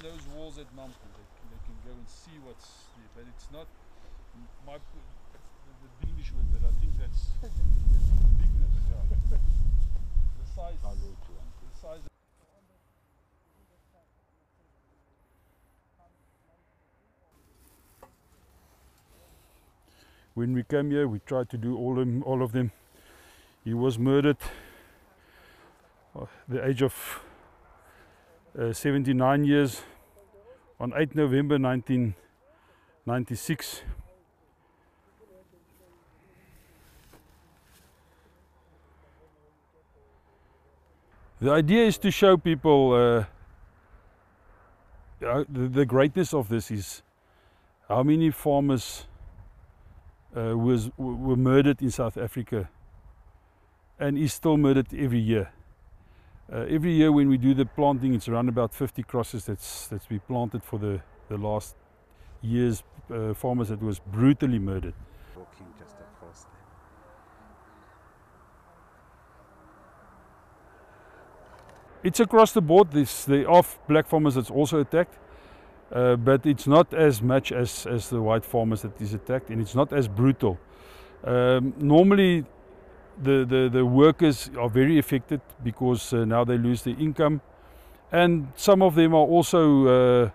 those walls at Nampo. They can go and see what's there, but it's not the big issue with it. I think that's the bigness. Yeah. The size. The size. When we came here, we tried to do all of them. He was murdered at the age of 79 years on 8 November 1996. The idea is to show people the greatness of this is how many farmers were murdered in South Africa and is still murdered every year. Every year when we do the planting, it's around about 50 crosses that's been planted for the last year's farmers that was brutally murdered. Walking just across there. It's across the board. There are black farmers that's also attacked, but it's not as much as the white farmers that is attacked, and it's not as brutal. Normally the workers are very affected because now they lose their income, and some of them are also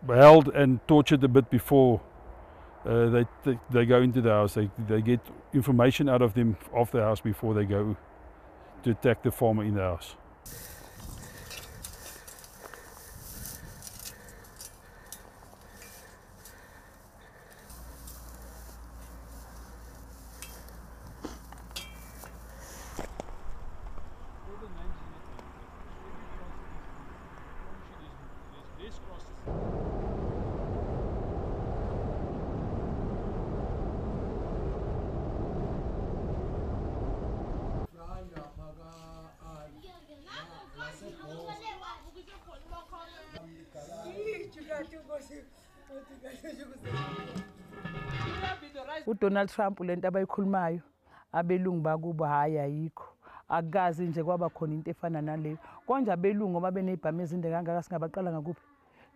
held and tortured a bit before they go into the house. They get information out of them of the house before they go to attack the farmer in the house. uDonald Trump lento abayikhulumayo abelungu bakubo hayi ayikho akazi nje kwaba khona into efana naleyo konje abelungu ngoba benezibhamu ezinde kangaka singabaqala ngakuphi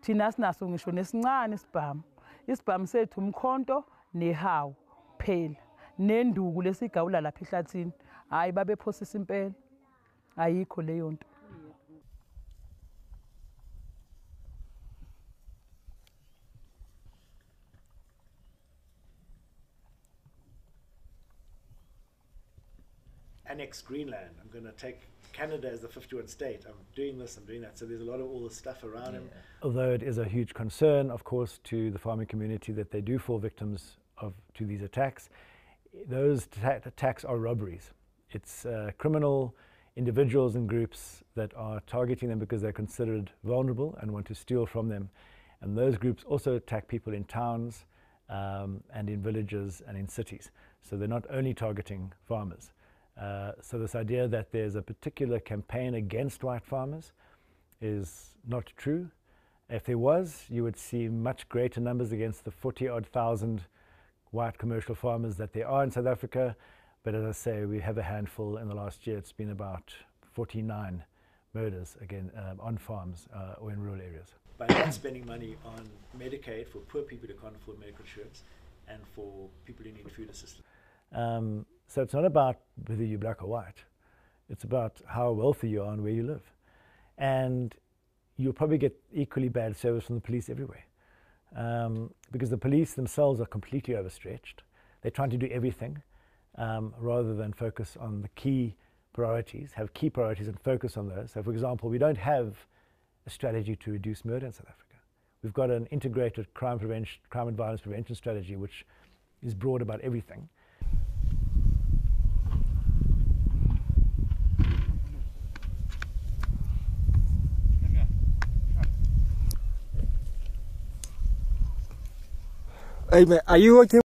thina sinaso ngisho nesincane isibhamu sethu umkhonto nehawu phela nenduku lesigawula lapha ehlathini hayi babephosisa impela ayikho leyo nto. Annex Greenland. I'm going to take Canada as the 51st state. I'm doing this, I'm doing that. So there's a lot of all this stuff around him. Although it is a huge concern, of course, to the farming community that they do fall victims to these attacks, those attacks are robberies. It's criminal individuals and groups that are targeting them because they're considered vulnerable and want to steal from them. And those groups also attack people in towns and in villages and in cities. So they're not only targeting farmers. So this idea that there's a particular campaign against white farmers is not true. If there was, you would see much greater numbers against the 40-odd thousand white commercial farmers that there are in South Africa. But as I say, we have a handful in the last year. It's been about 49 murders again on farms or in rural areas. By not spending money on Medicaid for poor people who can't afford medical insurance and for people who need food assistance. So it's not about whether you're black or white. It's about how wealthy you are and where you live. And you'll probably get equally bad service from the police everywhere. Because the police themselves are completely overstretched. They're trying to do everything rather than focus on the key priorities, have key priorities and focus on those. So for example, we don't have a strategy to reduce murder in South Africa. We've got an integrated crime and violence prevention strategy which is broad about everything. Hey man, are you okay?